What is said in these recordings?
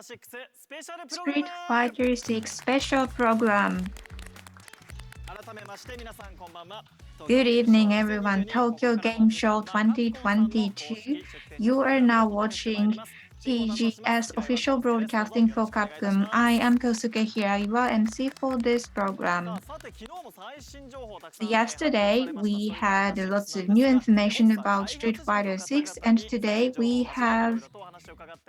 Street Fighter 6 special program. Good evening, everyone. Tokyo Game Show 2022. You are now watching TGS official broadcasting for Capcom. I am Kosuke Hiraiwa, MC for this program. Yesterday, we had lots of new information about Street Fighter 6, and today we have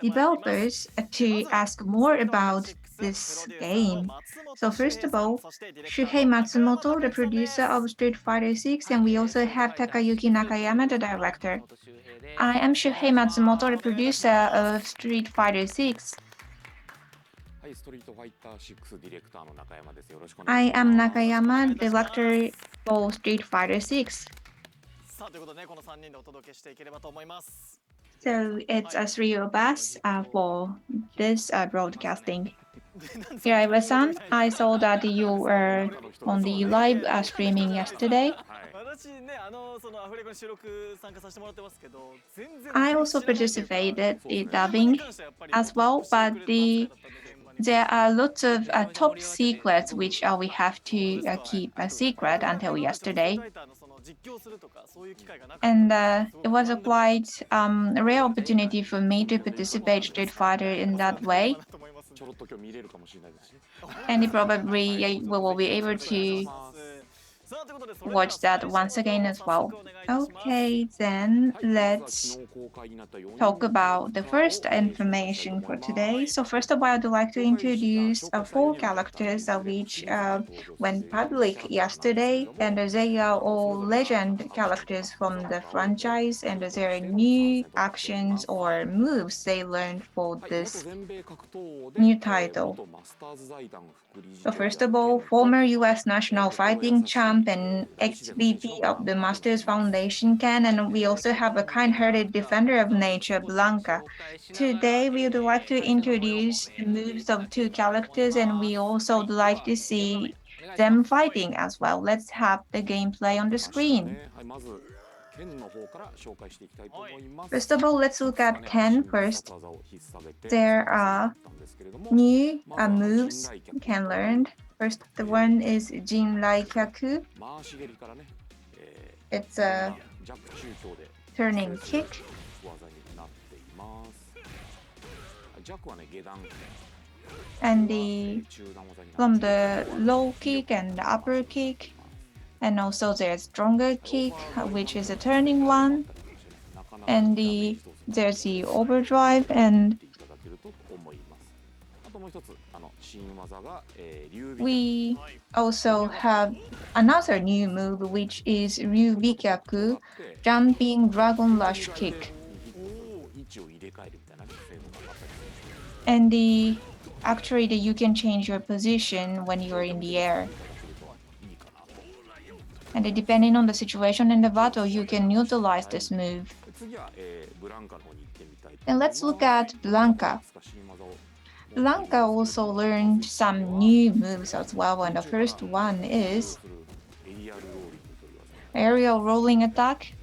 developers to ask more about this game. So first of all, Shuhei Matsumoto, the producer of Street Fighter 6, and we also have Takayuki Nakayama, the director. I am Shuhei Matsumoto, the producer of Street Fighter 6. I am Nakayama, director for Street Fighter 6. So it's three of us for this broadcasting. Hiraiwa-san, I saw that you were on the live streaming yesterday. I also participated in dubbing as well, but there are lots of top secrets which we have to keep a secret until yesterday. And it was a quite rare opportunity for me to participate Street Fighter in that way. And probably we will be able to watch that once again as well. Okay, then let's talk about the first information for today. So first of all, I'd like to introduce 4 characters which went public yesterday, and they are all legend characters from the franchise, and there are new actions or moves they learned for this new title. So first of all, former U.S. national fighting champ and ex-VP of the Masters Foundation Ken, and we also have a kind-hearted defender of nature, Blanca. Today, we would like to introduce the moves of 2 characters, and we also would like to see them fighting as well. Let's have the gameplay on the screen. First of all, let's look at Ken first. There are new moves you can learn. First, the one is Jinrai Kyaku. It's a turning kick. And from the low kick and the upper kick. And also there's stronger kick, which is a turning one. And there's the overdrive, and we also have another new move, which is Ryubikyaku, jumping dragon rush kick. And actually you can change your position when you're in the air. And depending on the situation in the battle, you can utilize this move. And let's look at Blanca. Blanca also learned some new moves as well, and the first one is aerial rolling attack.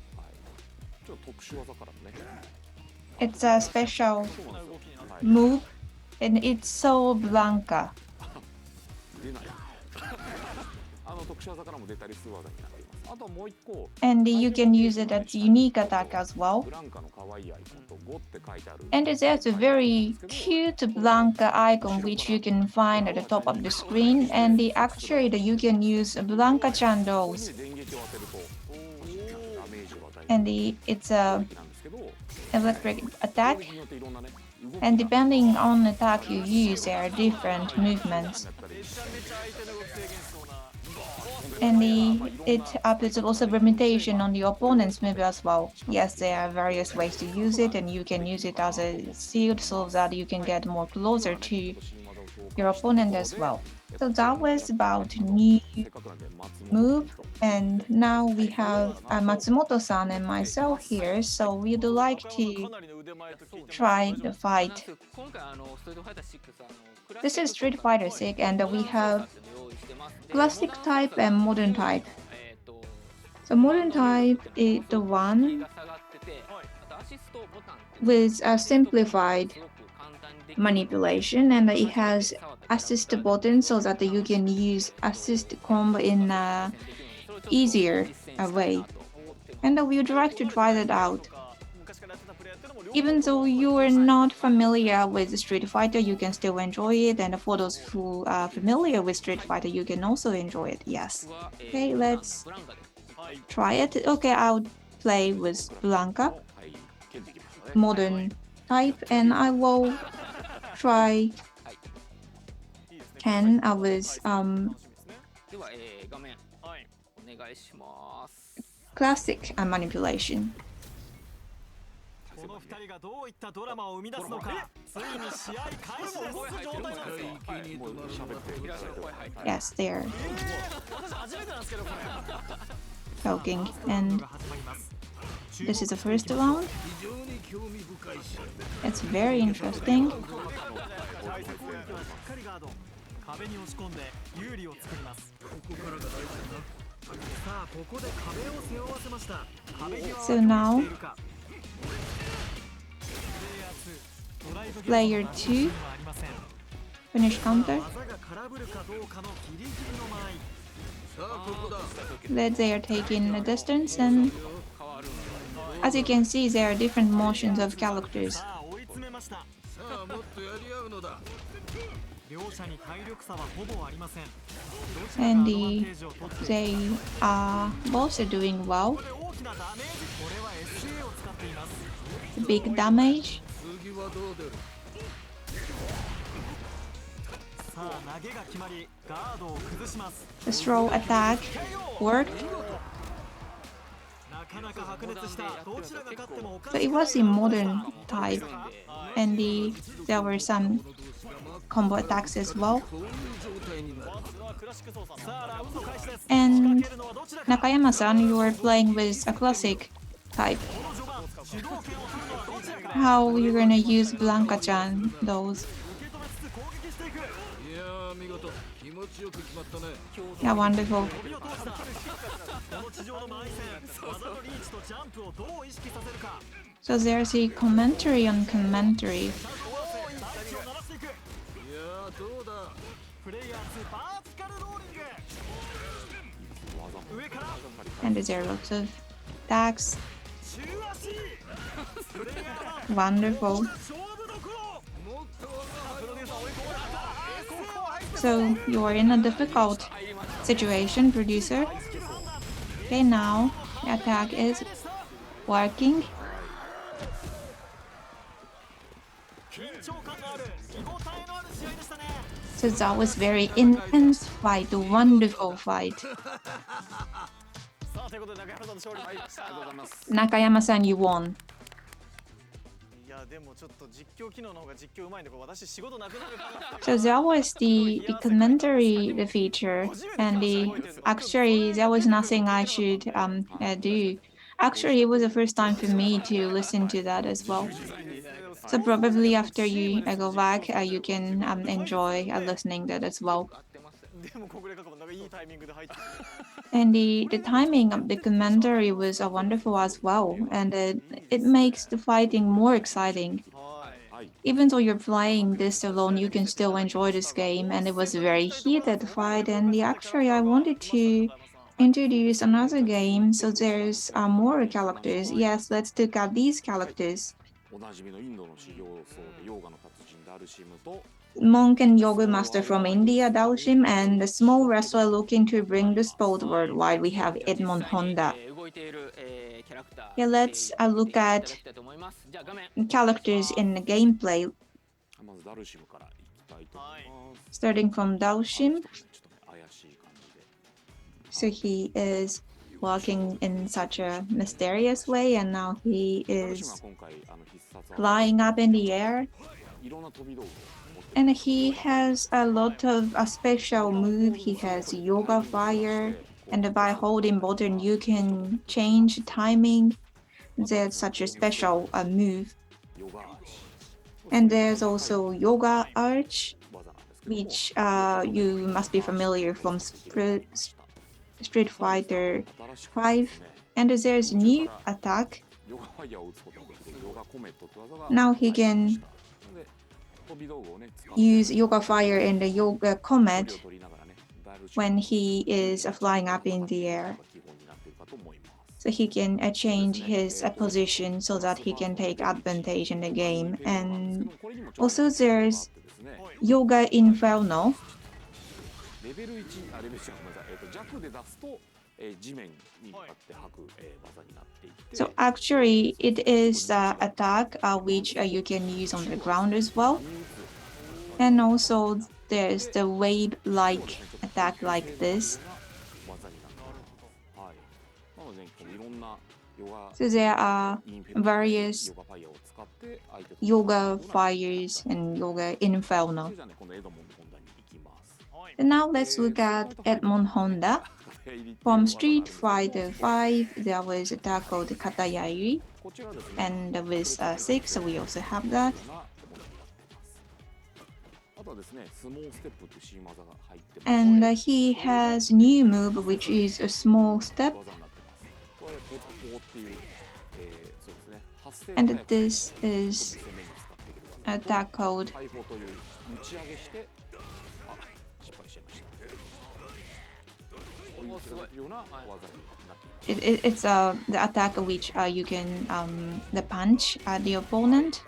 It's a special move, and it's so Blanca. And you can use it as unique attack as well. And there's a very cute Blanca icon which you can find at the top of the screen, and actually you can use Blanca-chan dolls. And it's a electric attack, and depending on the attack you use, there are different movements. And it puts also limitation on the opponent's move as well. Yes, there are various ways to use it, and you can use it as a shield so that you can get more closer to your opponent as well. So that was about new move, and now we have Matsumoto-san and myself here, so we'd like to try the fight. This is Street Fighter 6, and we have classic type and modern type. So modern type is the one with a simplified manipulation, and it has assist button so that you can use assist combo in a easier way. And we would like to try that out. Even though you are not familiar with Street Fighter, you can still enjoy it. And for those who are familiar with Street Fighter, you can also enjoy it. Yes. Okay, let's try it. Okay, I'll play with Blanca, modern type, and I will try Ken with classic manipulation. Yes, they're talking, and this is the first round. It's very interesting. So now player 2 finish counter. That they are taking a distance, and as you can see, there are different motions of characters. And they are both doing well. Big damage. The throw attack worked. So it was a modern type, and there were some combo attacks as well. And Nakayama-san, you are playing with a classic type. How you gonna use Blanca-chan, those? Yeah, wonderful. So there's a commentary on commentary. And there are lots of attacks. Wonderful. So you are in a difficult situation, producer. Okay, now the attack is working. So that was very intense fight, a wonderful fight. Nakayama-san, you won. So that was the commentary, the feature, and actually there was nothing I should do. Actually, it was the first time for me to listen to that as well. So probably after you go back, you can enjoy listening that as well. And the timing of the commentary was wonderful as well, and it makes the fighting more exciting. Even though you're playing this alone, you can still enjoy this game, and it was a very heated fight. And actually, I wanted to introduce another game, so there's more characters. Yes, let's look at these characters. Monk and yoga master from India, Dalshim, and the small wrestler looking to bring the sport worldwide. We have Edmond Honda. Yeah, let's look at characters in the gameplay. Starting from Dalshim. So he is walking in such a mysterious way, and now he is flying up in the air. And he has a lot of a special move. He has yoga fire, and by holding button you can change timing. There's such a special move. And there's also yoga arch, which you must be familiar from Street Fighter 5. And there's new attack. Now he can use Yoga Fire and the Yoga Comet when he is flying up in the air. So he can change his position so that he can take advantage in the game. And also there's Yoga Inferno. So actually it is the attack which you can use on the ground as well. And also there's the wave-like attack like this. So there are various Yoga Fires and Yoga Inferno. And now let's look at Edmond Honda. From Street Fighter V, there was attack called Takayuki, and with 6, we also have that. And he has new move, which is a small step. And this is attack code. It's the attack which you can the punch at the opponent.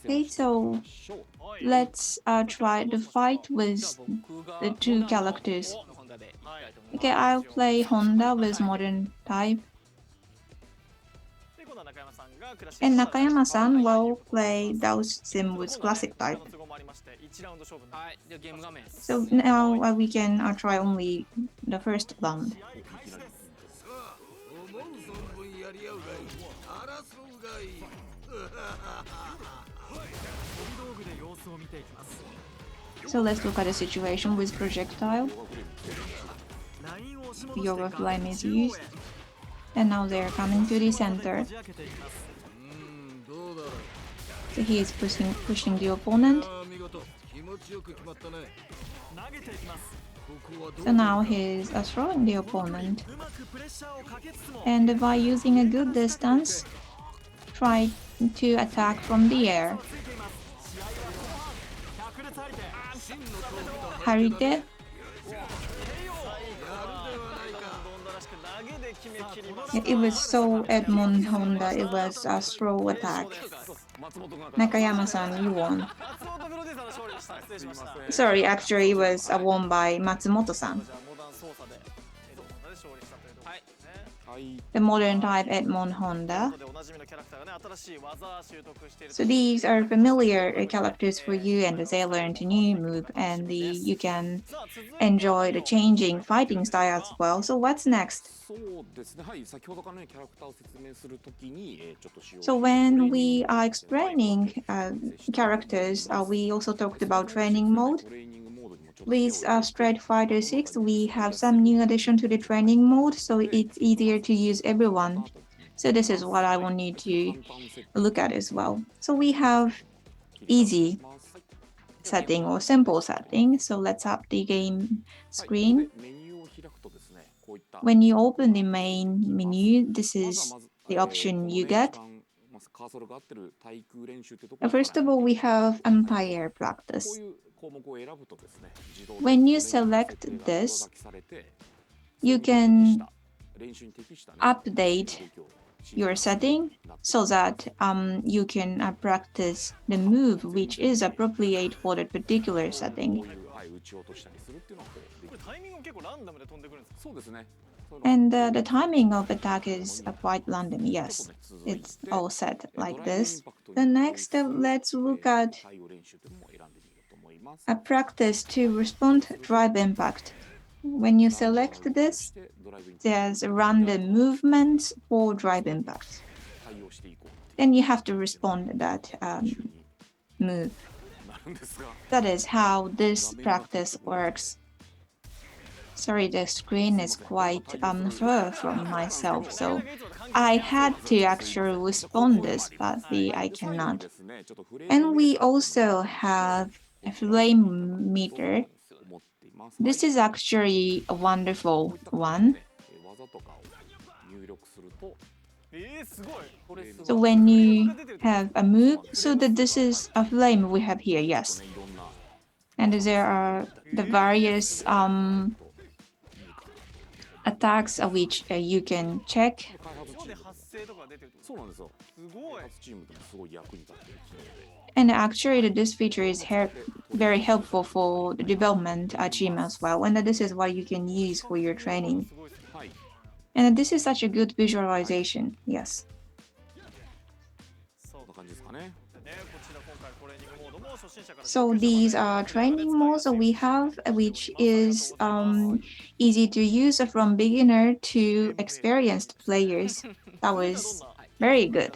Okay, so let's try the fight with the two characters. Okay, I'll play Honda with modern type. And Nakayama-san will play Daosim with classic type. So now we can try only the first round. So let's look at the situation with projectile. Yoga Flame is used. And now they're coming to the center. So he is pushing the opponent. So now he's throwing the opponent. And by using a good distance, try to attack from the air. Harite. It was so Edmond Honda, it was a throw attack. Nakayama-san, you won. Sorry, actually it was won by Matsumoto-san. The modern type Edmond Honda. So these are familiar characters for you, and they learned a new move, and you can enjoy the changing fighting style as well. So what's next? So when we are explaining characters, we also talked about training mode. With Street Fighter 6, we have some new addition to the training mode, so it's easier to use everyone. So this is what I want you to look at as well. So we have easy setting or simple setting. So let's have the game screen. When you open the main menu, this is the option you get. First of all, we have anti-air practice. When you select this, you can update your setting so that you can practice the move which is appropriate for the particular setting. And the timing of attack is quite random, yes. It's all set like this. The next, let's look at a practice to respond to drive impact. When you select this, there's random movements for drive impact. Then you have to respond to that move. That is how this practice works. Sorry, the screen is quite far from myself, so I had to actually respond this, but I cannot. And we also have a flame meter. This is actually a wonderful one. So when you have a move, so that this is a flame we have here, yes. And there are the various attacks which you can check. And actually, this feature is very helpful for the development team as well. And this is what you can use for your training. And this is such a good visualization, yes. So these are training modes we have, which is easy to use from beginner to experienced players. That was very good.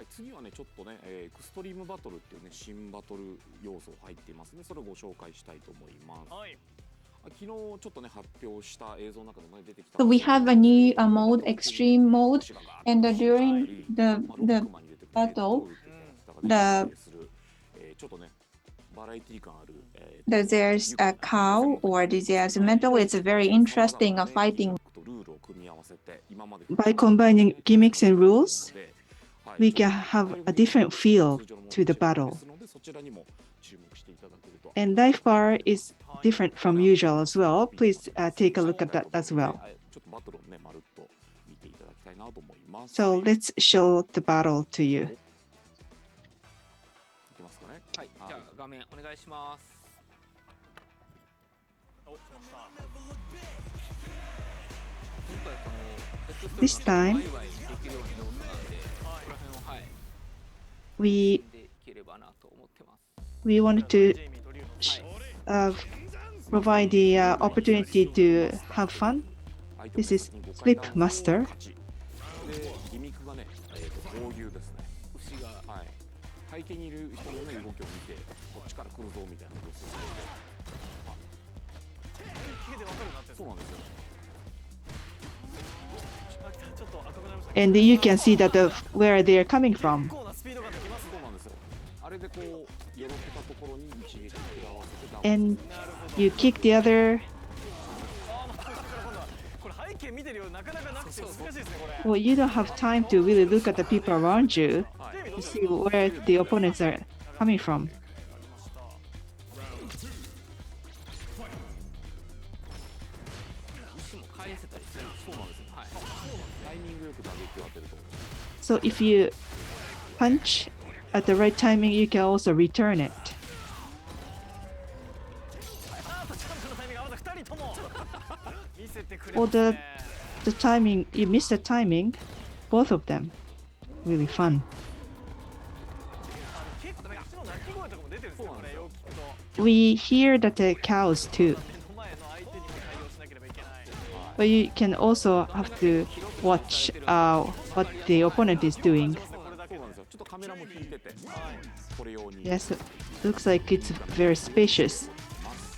次はね、ちょっとね、エクストリームバトルっていうね、新バトル要素入っていますね。それをご紹介したいと思います。はい。昨日ちょっとね、発表した映像の中でもね、出てきた。So we have a new mode, extreme mode, and during the battle, there's a cow or there's metal. It's a very interesting fighting. By combining gimmicks and rules, we can have a different feel to the battle. And life bar is different from usual as well. Please take a look at that as well. So let's show the battle to you. This time, we wanted to provide the opportunity to have fun. This is Flip Master. And you can see that where they are coming from. And you kick the other. Well, you don't have time to really look at the people around you to see where the opponents are coming from. So if you punch at the right timing, you can also return it. Or the timing, you miss the timing, both of them, really fun. We hear that the cows too. But you can also have to watch what the opponent is doing. Yes, it looks like it's very spacious.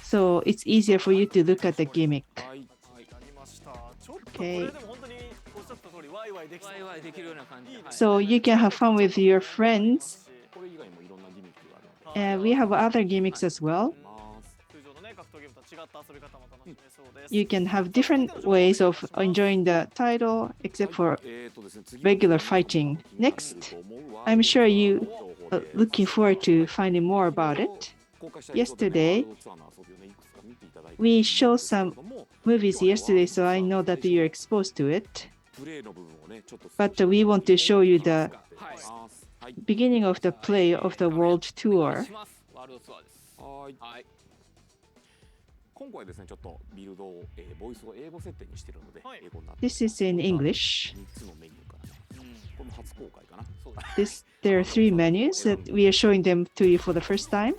So it's easier for you to look at the gimmick. Okay. So you can have fun with your friends. And we have other gimmicks as well. You can have different ways of enjoying the title, except for regular fighting. Next, I'm sure you are looking forward to finding more about it. Yesterday, we showed some movies yesterday, so I know that you're exposed to it. But we want to show you the beginning of the play of the world tour. This is in English. There are 3 menus that we are showing them to you for the first time.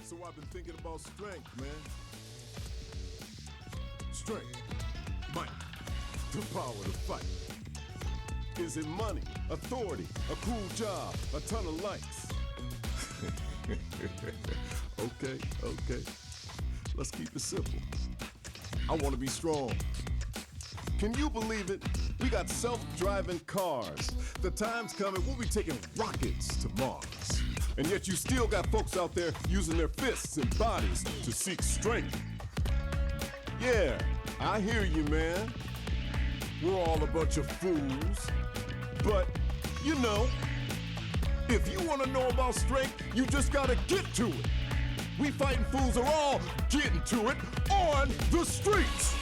So I've been thinking about strength, man. Strength, might, the power to fight. Is it money, authority, a cool job, a ton of likes? Okay. Let's keep it simple. I want to be strong. Can you believe it? We got self-driving cars. The time's coming, we'll be taking rockets to Mars. And yet you still got folks out there using their fists and bodies to seek strength. Yeah, I hear you, man. We're all a bunch of fools. But, you know, if you want to know about strength, you just gotta get to it. We fighting fools are all getting to it on the streets.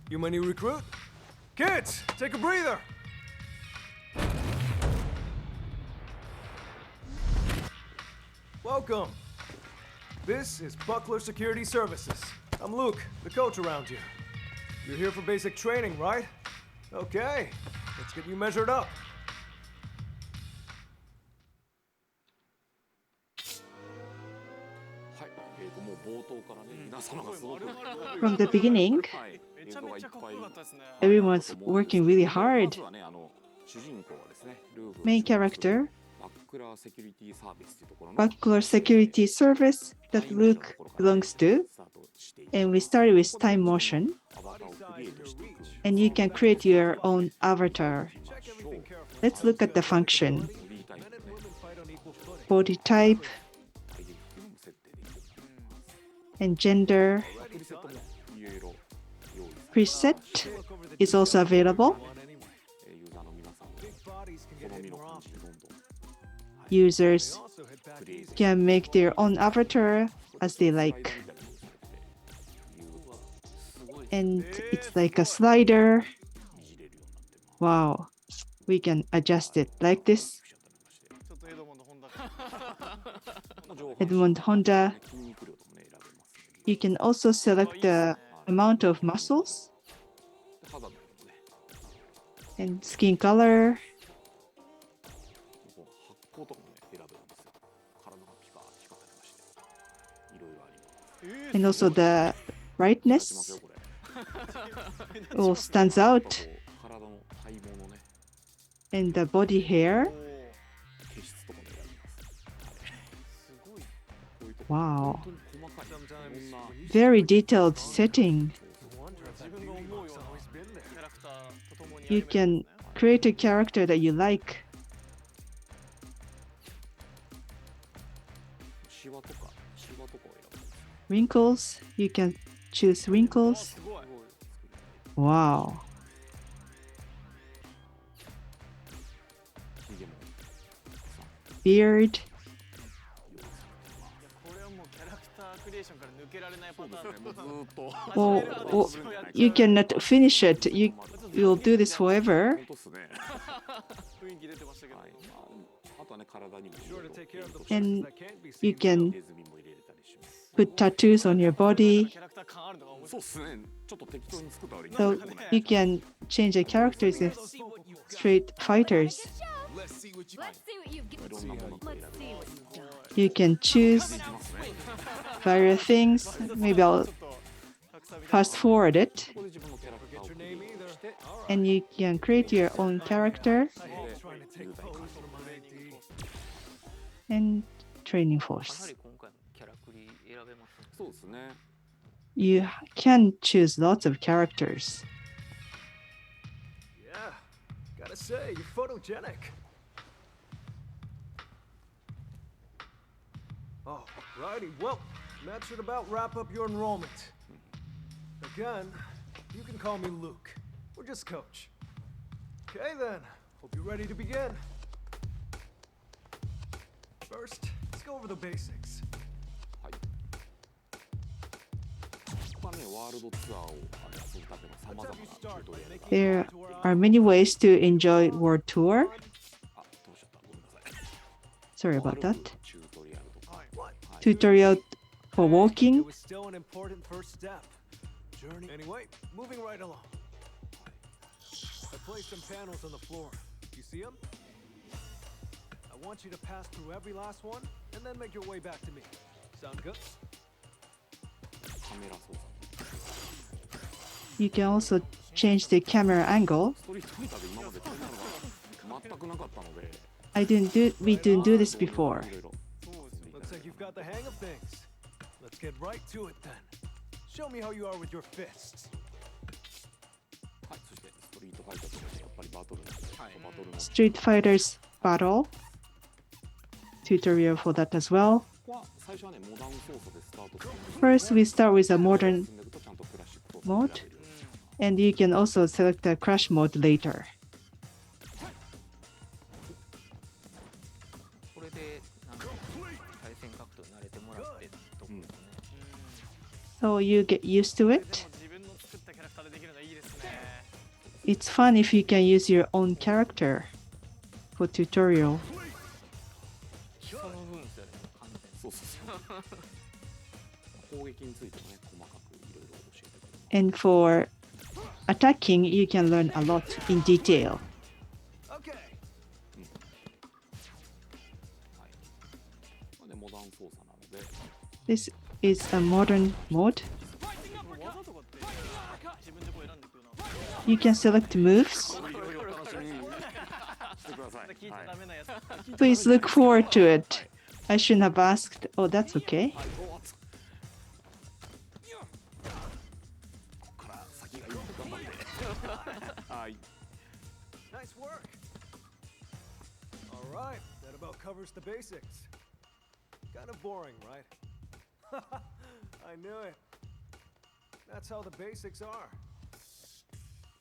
You my new recruit? Kids, take a breather! Welcome! This is Buckler Security Services. I'm Luke, the coach around here. You're here for basic training, right? Okay, let's get you measured up. From the beginning, 映像がいっぱい everyone's working really ま hard. ずはね、主人公はですね、ルーフ Main character, バックラーセキュリティサービスというところの Buckler Security Service that Luke belongs to, スタートしていく and we started with time motion, アバターをクリエイトしていく and you can create your own avatar. Let's look at the function. ボディタイプ Body type and gender プリセットもいろいろ用意さ preset is also available. れユーザーの皆さんの好みの感じでどんどん Users クリエイト can make their own avatar as they like. And it's like a slider. Wow. We can adjust it like this. Edmond Honda. 筋肉量ともね選べます You can also select the amount of muscles 肌の色もね and skin color. こう発光とかもね選べるんですよ体がピカーッと光ったりましていろいろあります And also the しますよ brightness これ all stands out. 体の体毛のね And the body hair. 毛質とかも選べますこういうとこ Wow. 本当に細かいいろんな Very detailed setting. You can create a character that you like. シワとかを選ぶ Wrinkles. You can choose wrinkles. Wow. ヒゲも Beard. これはもうキャラクタークリエーションから抜けられないパターンでもうずーっと Oh, you cannot finish it. You'll do this forever. 本当っすね雰囲気出てましたけど、はいあとはね体にもいろいろペイントして And you can ネズミも入れれたりします put tattoos on your body. キャラクター感あるのが面そ白い。うっすねちょっと適当に作った割に So you can change the characters in Street Fighters. Let's see what you Let's see what you've い got. ろんなものと選 Let's べ see ま what す you've done. You can choose ますね various things. Maybe I'll たくさん見たい fast forward it. ここで自分のキャラクターをクリエイトして And you can create your own character それで雄大感じる and training かな force. り今回のキャラクリ選べますね。そうですね You can choose lots of characters. Yeah, gotta say, you're photogenic. Alrighty, well, that should about wrap up your enrollment. Again, you can call me Luke, or just Coach. Okay then, hope you're ready to begin. First, let's go over the basics. はいここはねワールドツアーをするためのさまざまなチュートリアルが There are many ways to enjoy World Tour. あどうしちゃったごめんなさい Sorry about that. チュートリアルとか Tutorial for walking. It was still an important first step. Journey. Anyway, moving right along. I placed some panels on the floor. You see them? I want you to pass through every last one and then make your way back to me. Sound good? カメラ操作 You can also change the camera angle. ストリートファイターで今までこんなのが全くなかったので We didn't do this before. いろいろ Looks like you've got the hang of things. Let's get right to it then. Show me how you are with your fists. はいそしてストリートファイターとかやっぱりバトルのバトルの Street Fighters battle tutorial for that as well. ここは最初はねモダン操作でスタートするんです First, we start with a modern 進んでいくとちゃんとクラシック操作 mode, が選べるようになります and you can also select a crash mode later. これでなんか対戦格闘に慣れてもらってとこですね。 So you get used to で it. も自分の作ったキャラクターでできるのはいいですね。 It's fun if you can use your own character for tutorial. その分ですよね、完全に。そうそうそう攻撃についてもね細かくいろいろ教えてくれます And for attacking, you can learn a lot in detail. Okay. はいこれでモダン操作なので This is a modern mode. 技とかって自分でこう選んでいくような。 You can select moves. いろいろ楽しみにしてください、聞いちゃはいダメなやつ。 Please look forward to it. I shouldn't have asked. Oh, that's okay. はいお熱っここから先がいい頑張ってはい Nice work. All right, that about covers the basics. Kind of boring, right? I knew it. That's how the basics are.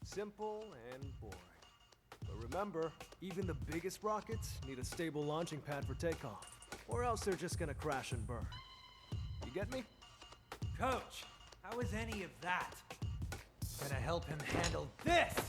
Simple and boring. But remember, even the biggest rockets need a stable launching pad for takeoff, or else they're just gonna crash and burn. You get me? Coach, how is any of that gonna help him handle this?「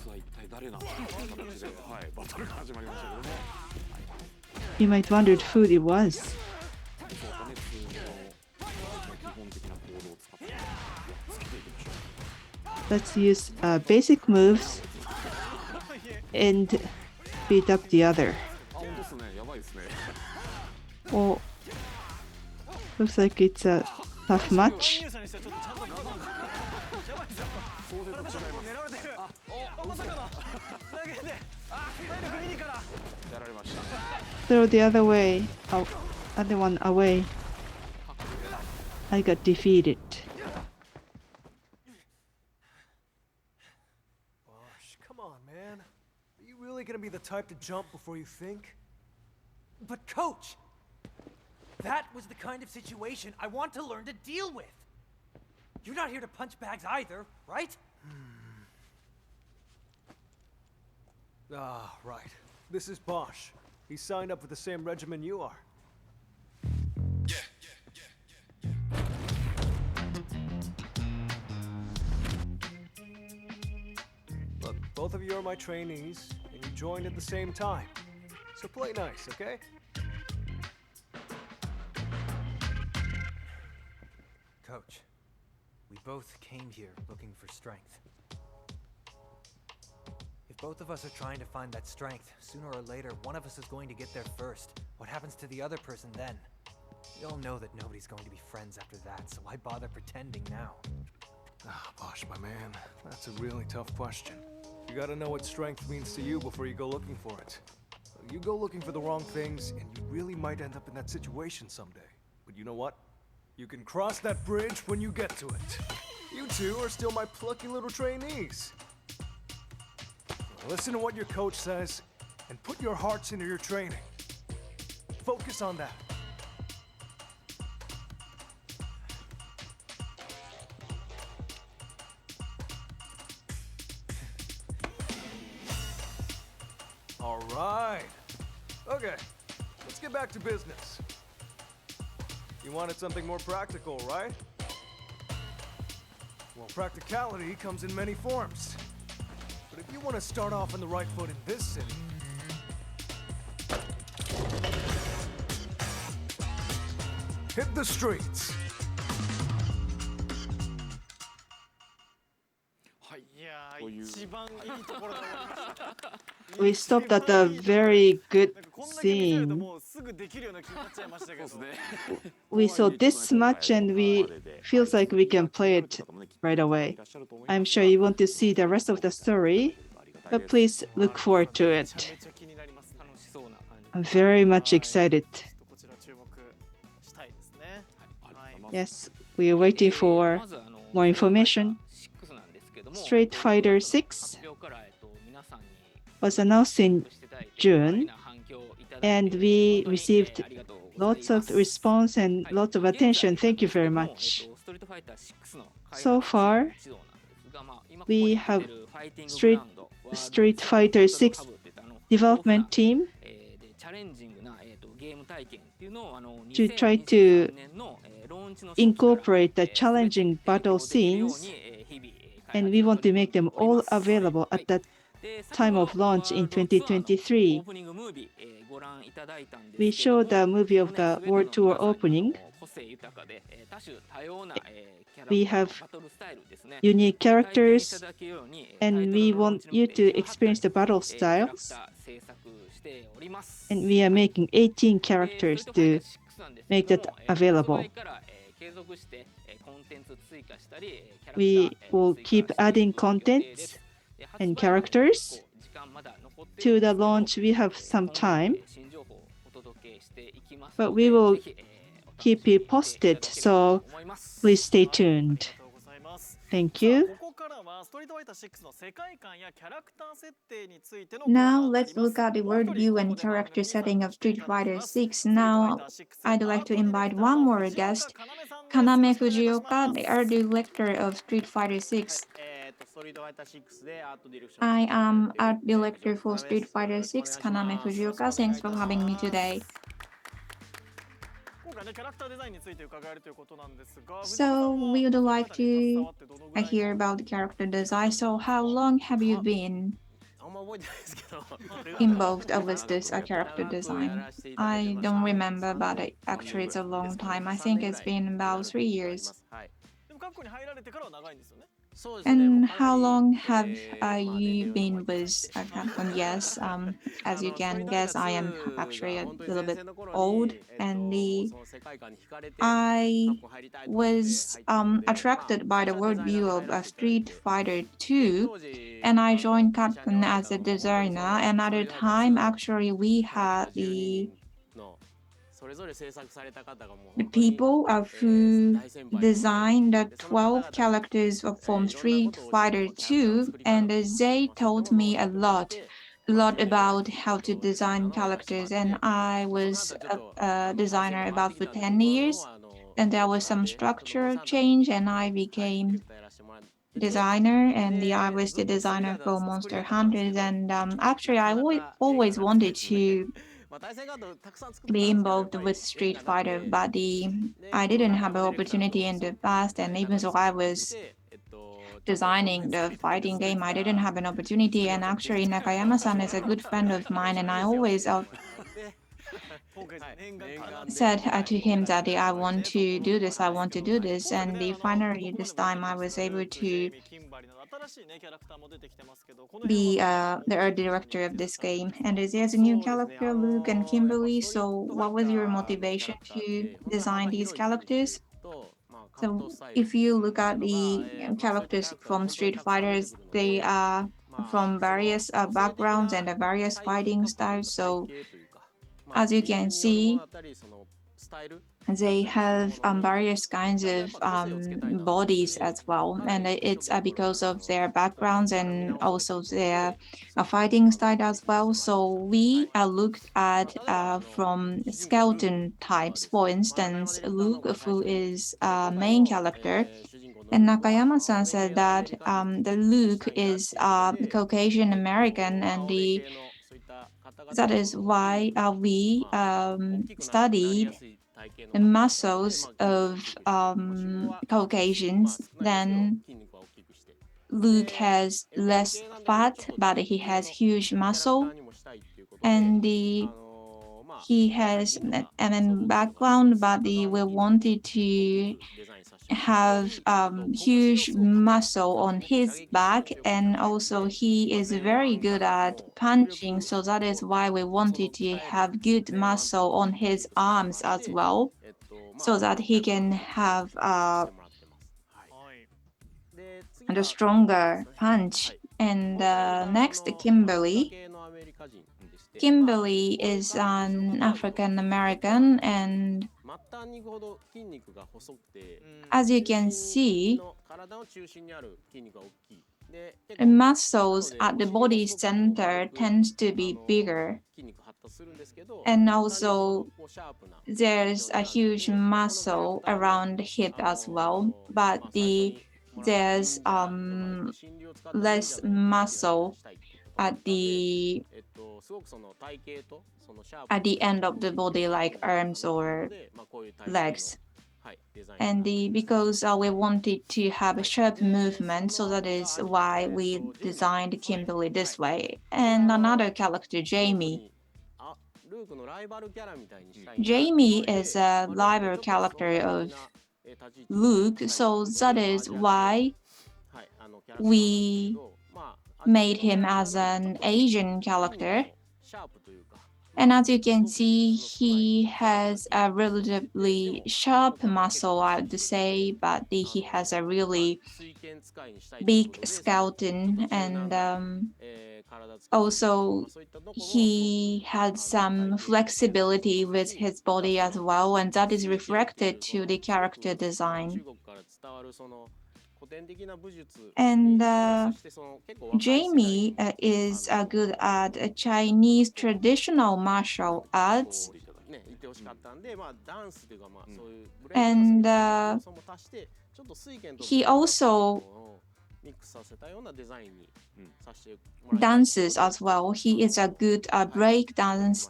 実は一体誰なんだ」という形で、はい、バトルが始まりましたけども You might wondered who it was. そうかね通常の基本的なコードを使ってやっつけていきましょう Let's use basic moves and beat up the other. あ、本当ですね。やばいですね。 Oh, looks like it's a tough match. ニュースにしてはちょっとちゃんとやばいですよ。想像と違います。狙われてる。あ、まさかの投げて。あ、体力2から。やられました。 Throw the other way. Oh, other one away. I got defeated. Gosh, come on, man. Are you really gonna be the type to jump before you think? But coach, that was the kind of situation I want to learn to deal with. You're not here to punch bags either, right? Ah, right. This is Bosch. He signed up with the same regimen you are. Look, both of you are my trainees, and you joined at the same time. So play nice, okay? Coach, we both came here looking for strength. If both of us are trying to find that strength, sooner or later, one of us is going to get there first. What happens to the other person then? We all know that nobody's going to be friends after that, so why bother pretending now? Ah, Bosch, my man, that's a really tough question. You gotta know what strength means to you before you go looking for it. You go looking for the wrong things, and you really might end up in that situation someday. But you know what? You can cross that bridge when you get to it. You two are still my plucky little trainees. Listen to what your coach says, and put your hearts into your training. Focus on that. All right. Okay, let's get back to business. You wanted something more practical, right? Well, practicality comes in many forms. But if you want to start off on the right foot in this city, hit the streets. We stopped at a very good scene. We saw this much and we feels like we can play it right away. I'm sure you want to see the rest of the story, but please look forward to it. I'm very much excited. Yes, we are waiting for more information. Street Fighter 6 was announced in June, and we received lots of response and lots of attention. Thank you very much. So far, we have Street Fighter 6 development team to try to incorporate the challenging battle scenes, and we want to make them all available at the time of launch in 2023. We showed the movie of the World Tour opening. We have unique characters, and we want you to experience the battle styles. And we are making 18 characters to make that available. We will keep adding contents and characters. To the launch, we have some time, but we will keep you posted, so please stay tuned. Thank you. Now let's look at the worldview and character setting of Street Fighter 6. Now I'd like to invite one more guest, Kaname Fujioka, the art director of Street Fighter 6. I am art director for Street Fighter 6, Kaname Fujioka. Thanks for having me today. So we would like to hear about the character design. So how long have you been involved with this character design? I don't remember, but actually it's a long time. I think it's been about 3 years. And how long have you been with Capcom? Yes, as you can guess, I am actually a little bit old, and I was attracted by the worldview of Street Fighter 2, and I joined Capcom as a designer. And at the time, actually, we had the people who designed the 12 characters from Street Fighter 2, and they taught me a lot about how to design characters. And I was a designer about for 10 years, and there was some structural change, and I became designer, and I was the designer for Monster Hunters. And actually, I always wanted to be involved with Street Fighter, but I didn't have an opportunity in the past, and even though I was designing the fighting game, I didn't have an opportunity. And actually, Nakayama-san is a good friend of mine, and I always said to him that I want to do this, and finally this time I was able to be the art director of this game. And there's a new character, Luke and Kimberly. So what was your motivation to design these characters? So if you look at the characters from Street Fighters, they are from various backgrounds and various fighting styles. So as you can see, they have various kinds of bodies as well, and it's because of their backgrounds and also their fighting style as well. So we looked at from skeleton types. For instance, Luke, who is a main character, and Nakayama-san said that the Luke is Caucasian American, and that is why we studied the muscles of Caucasians. Then Luke has less fat, but he has huge muscle, and he has an background, but we wanted to have huge muscle on his back, and also he is very good at punching, so that is why we wanted to have good muscle on his arms as well, so that he can have a stronger punch. And next, Kimberly. Kimberly is an African American, and as you can see, the muscles at the body center tends to be bigger, and also there's a huge muscle around the hip as well, but there's less muscle at the end of the body, like arms or legs. And because we wanted to have a sharp movement, so that is why we designed Kimberly this way. And another character, Jamie. Jamie is a rival character of Luke, so that is why we made him as an Asian character. And as you can see, he has a relatively sharp muscle, I would say, but he has a really big skeleton, and also he had some flexibility with his body as well, and that is reflected to the character design. And Jamie is good at Chinese traditional martial arts. And he also dances as well. He is a good break dance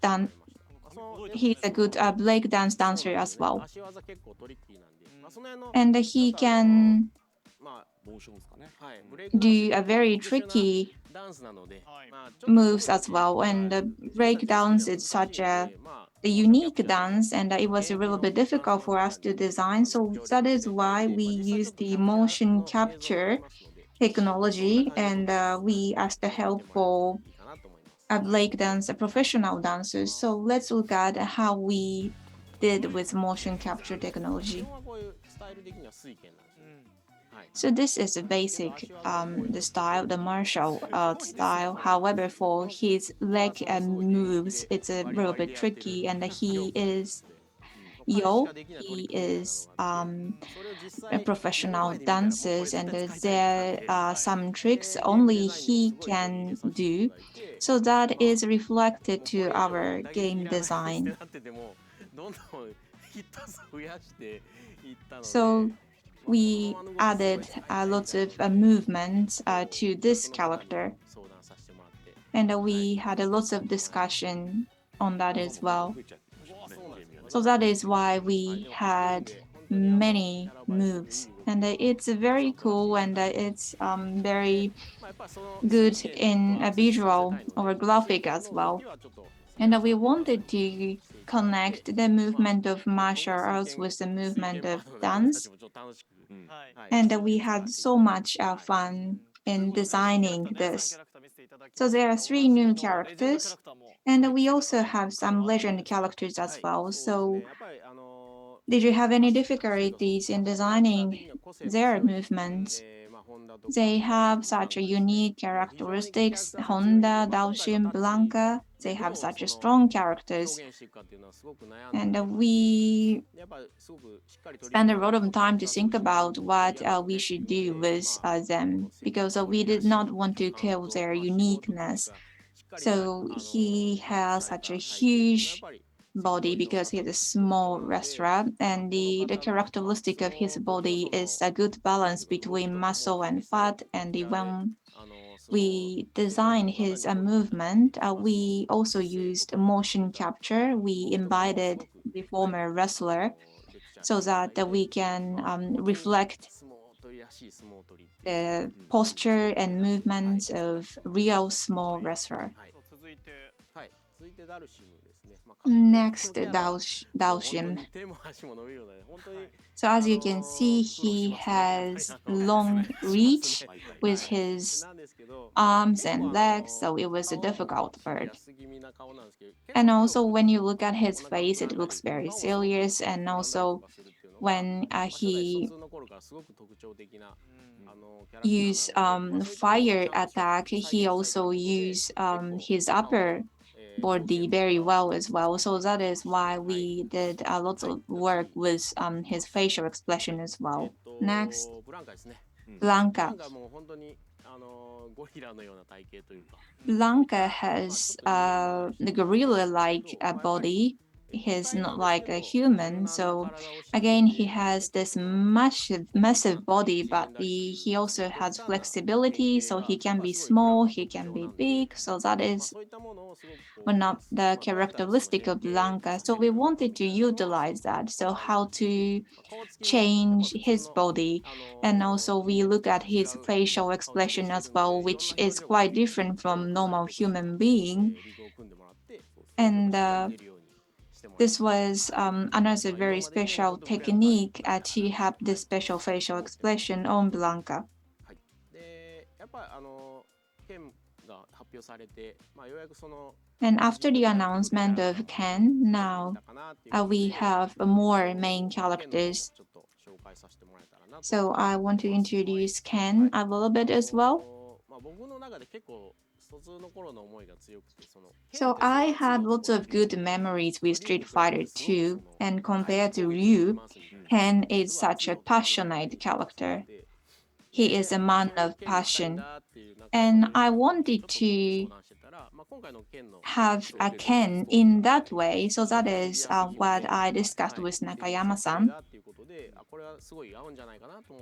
he's a good break dance dancer as well. And he can do a very tricky moves as well. And the break dance is such a unique dance, and it was a little bit difficult for us to design. So that is why we use the motion capture technology, and we asked the help for a break dance professional dancers. So let's look at how we did with motion capture technology. So this is a basic the style, the martial art style. However, for his leg moves, it's a little bit tricky, and he is he is a professional dancers, and there are some tricks only he can do. So that is reflected to our game design. So we added lots of movements to this character, and we had lots of discussion on that as well. So that is why we had many moves, and it's very cool, and it's very good in a visual or graphic as well. And we wanted to connect the movement of martial arts with the movement of dance. And we had so much fun in designing this. So there are 3 new characters, and we also have some legend characters as well. So did you have any difficulties in designing their movements? They have such a unique characteristics. Honda, Daoshin, Blanca, they have such a strong characters. And we spend a lot of time to think about what we should do with them, because we did not want to kill their uniqueness. So he has such a huge body because he's a small wrestler, and the characteristic of his body is a good balance between muscle and fat, and when we designed his movement, we also used motion capture. We invited the former wrestler so that we can reflect the posture and movements of real small wrestler. Next, Daoshim. So as you can see, he has long reach with his arms and legs, so it was a difficult bird. And also when you look at his face, it looks very serious. And also when he use fire attack, he also use his upper body very well as well. So that is why we did a lot of work with his facial expression as well. Next, Blanca. Blanca has the gorilla-like body. He's not like a human, so again he has this massive body, but he also has flexibility, so he can be small, he can be big, so that is one of the characteristic of Blanca. So we wanted to utilize that, so how to change his body, and also we look at his facial expression as well, which is quite different from normal human being. And this was another very special technique to have this special facial expression on Blanca. And after the announcement of Ken, now we have more main characters. So I want to introduce Ken a little bit as well. So I had lots of good memories with Street Fighter 2, and compared to Ryu, Ken is such a passionate character. He is a man of passion, and I wanted to have a Ken in that way, so that is what I discussed with Nakayama-san.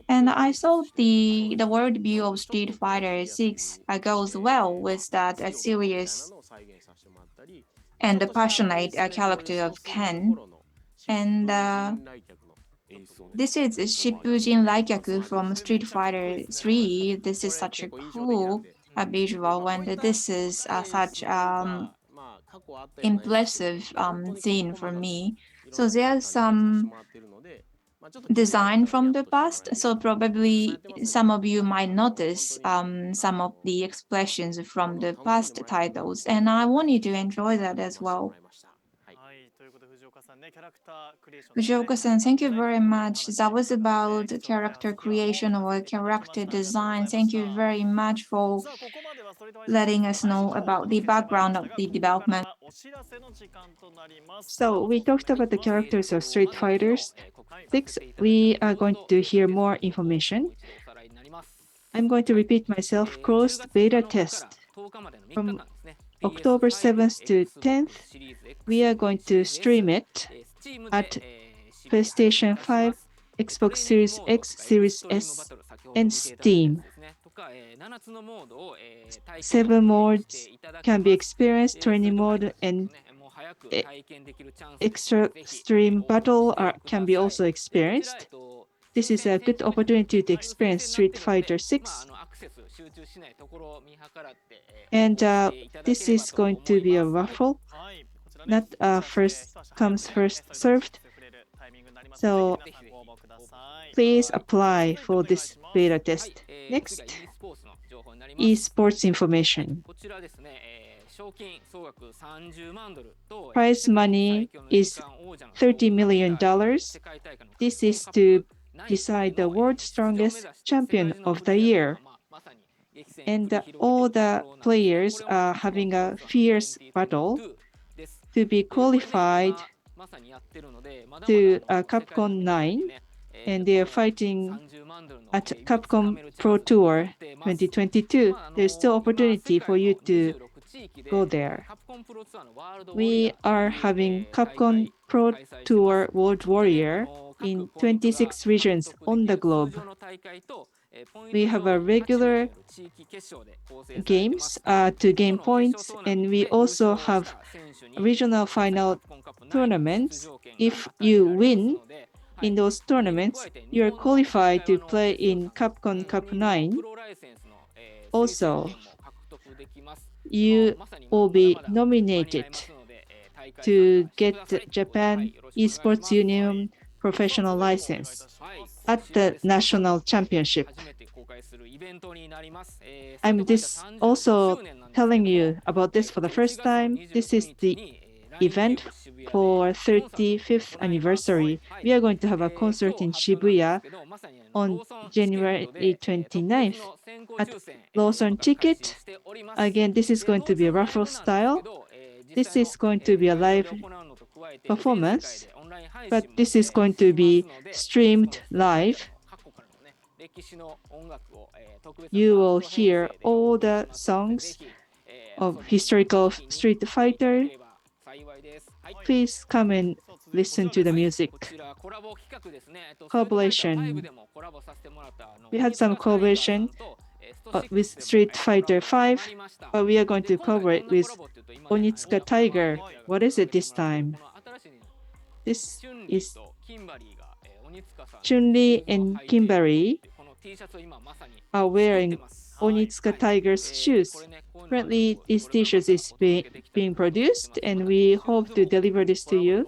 And I thought the worldview of Street Fighter 6 goes well with that serious and passionate character of Ken. And this is Shippujin Raikyaku from Street Fighter 3. This is such a cool visual, and this is such impressive scene for me. So there's some design from the past, so probably some of you might notice some of the expressions from the past titles, and I want you to enjoy that as well. Fujioka-san, thank you very much. That was about character creation or character design. Thank you very much for letting us know about the background of the development. So we talked about the characters of Street Fighters 6. We are going to hear more information. I'm going to repeat myself. Closed beta test from October 7th to 10th. We are going to stream it at PlayStation 5, Xbox Series X, Series S, and Steam. 7 modes can be experienced, training mode and extra stream battle can be also experienced. This is a good opportunity to experience Street Fighter 6. And this is going to be a raffle, not first comes, first served. So please apply for this beta test. Next, esports information. Prize money is $30 million. This is to decide the world's strongest champion of the year. And all the players are having a fierce battle to be qualified to Capcom 9, and they are fighting at Capcom Pro Tour 2022. There's still opportunity for you to go there. We are having Capcom Pro Tour World Warrior in 26 regions on the globe. We have a regular games to gain points, and we also have regional final tournaments. If you win in those tournaments, you are qualified to play in Capcom Cup 9. Also, you will be nominated to get the Japan Esports Union professional license at the national championship. I'm also telling you about this for the first time. This is the event for 35th anniversary. We are going to have a concert in Shibuya on January 29th at Lawson Ticket. Again, this is going to be a raffle style. This is going to be a live performance, but this is going to be streamed live. You will hear all the songs of historical Street Fighter. Please come and listen to the music. Collaboration. We had some collaboration with Street Fighter 5, but we are going to collaborate with Onitsuka Tiger. What is it this time? This is Chun-Li and Kimberly are wearing Onitsuka Tiger's shoes. Currently, this t-shirt is being produced, and we hope to deliver this to you.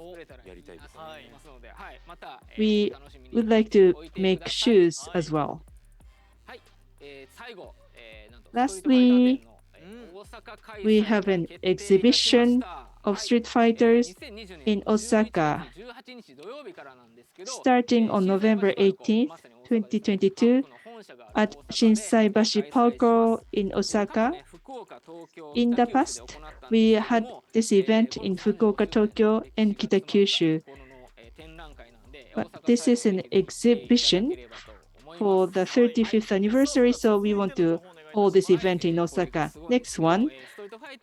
We would like to make shoes as well. Lastly, we have an exhibition of Street Fighters in Osaka. Starting on November 18th, 2022, at Shinsaibashi Park in Osaka. In the past, we had this event in Fukuoka, Tokyo, and Kitakyushu. But this is an exhibition for the 35th anniversary, so we want to hold this event in Osaka. Next one,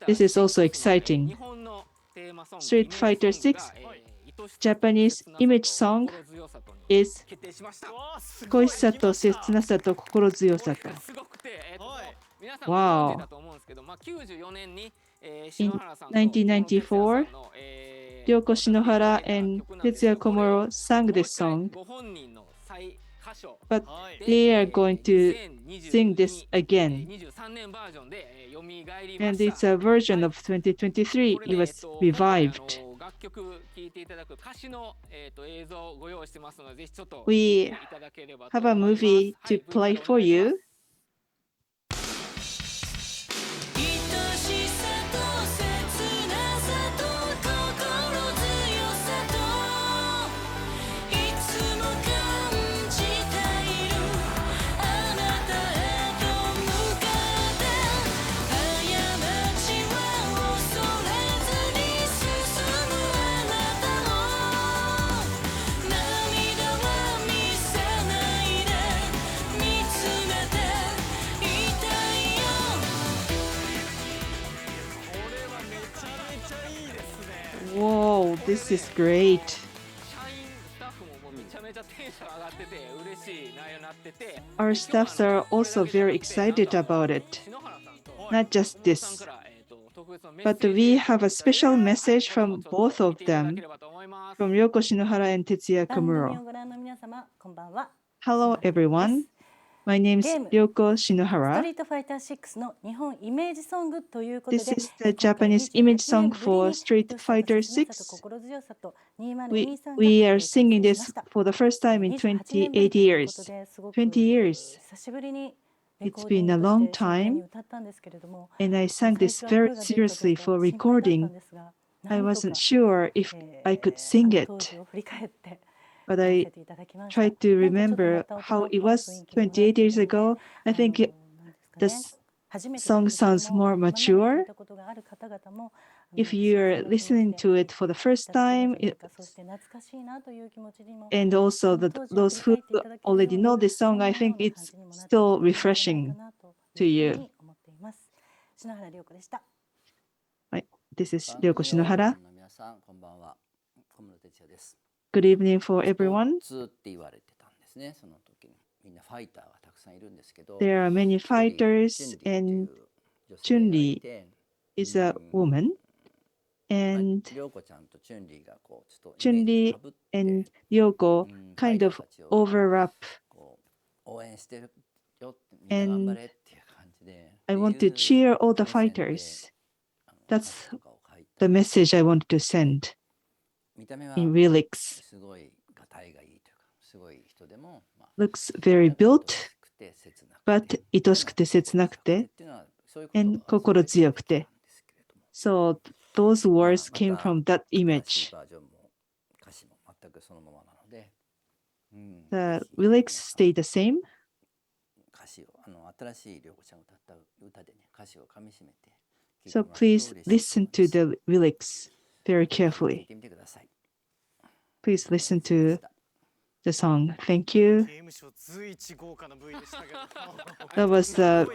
this is also exciting. Street Fighter 6 Japanese image song is 恋しさと切なさと心強さと。Wow. In 1994, Ryoko Shinohara and Tetsuya Komuro sang this song, but they are going to sing this again. And it's a version of 2023. It was revived. We have a movie to play for you. Whoa, this is great. Our staffs are also very excited about it. Not just this, but we have a special message from both of them, from Ryoko Shinohara and Tetsuya Komuro. Hello, everyone. My name is Ryoko Shinohara. This is the Japanese image song for Street Fighter 6. We are singing this for the first time in 28 years. 20 years. It's been a long time, and I sang this very seriously for recording. I wasn't sure if I could sing it, but I tried to remember how it was 28 years ago. I think the song sounds more mature. If you're listening to it for the first time, and also those who already know this song, I think it's still refreshing to you. This is Ryoko Shinohara. Good evening for everyone. there are many fighters, and Chun-Li is a woman, and Chun-Li and Ryoko kind of overlap, and I want to cheer all the fighters. That's the message I want to send in lyrics. Looks very built, but 愛しくて切なくて and 心強くて. So those words came from that image. The lyrics stay the same. So please listen to the lyrics very carefully. Please listen to the song. Thank you. That was the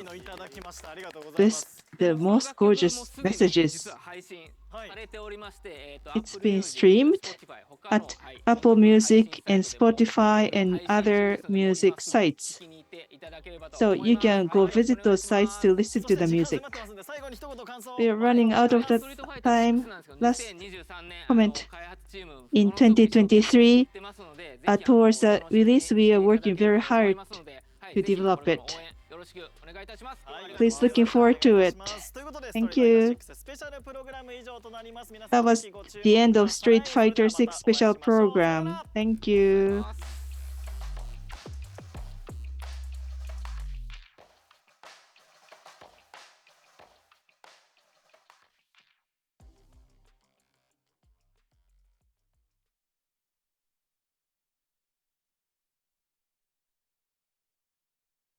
most gorgeous messages. It's been streamed at Apple Music and Spotify and other music sites. So you can go visit those sites to listen to the music. We are running out of the time. Last comment. In 2023, towards the release, we are working very hard to develop it. Please looking forward to it. Thank you. That was the end of Street Fighter 6 special program. Thank you.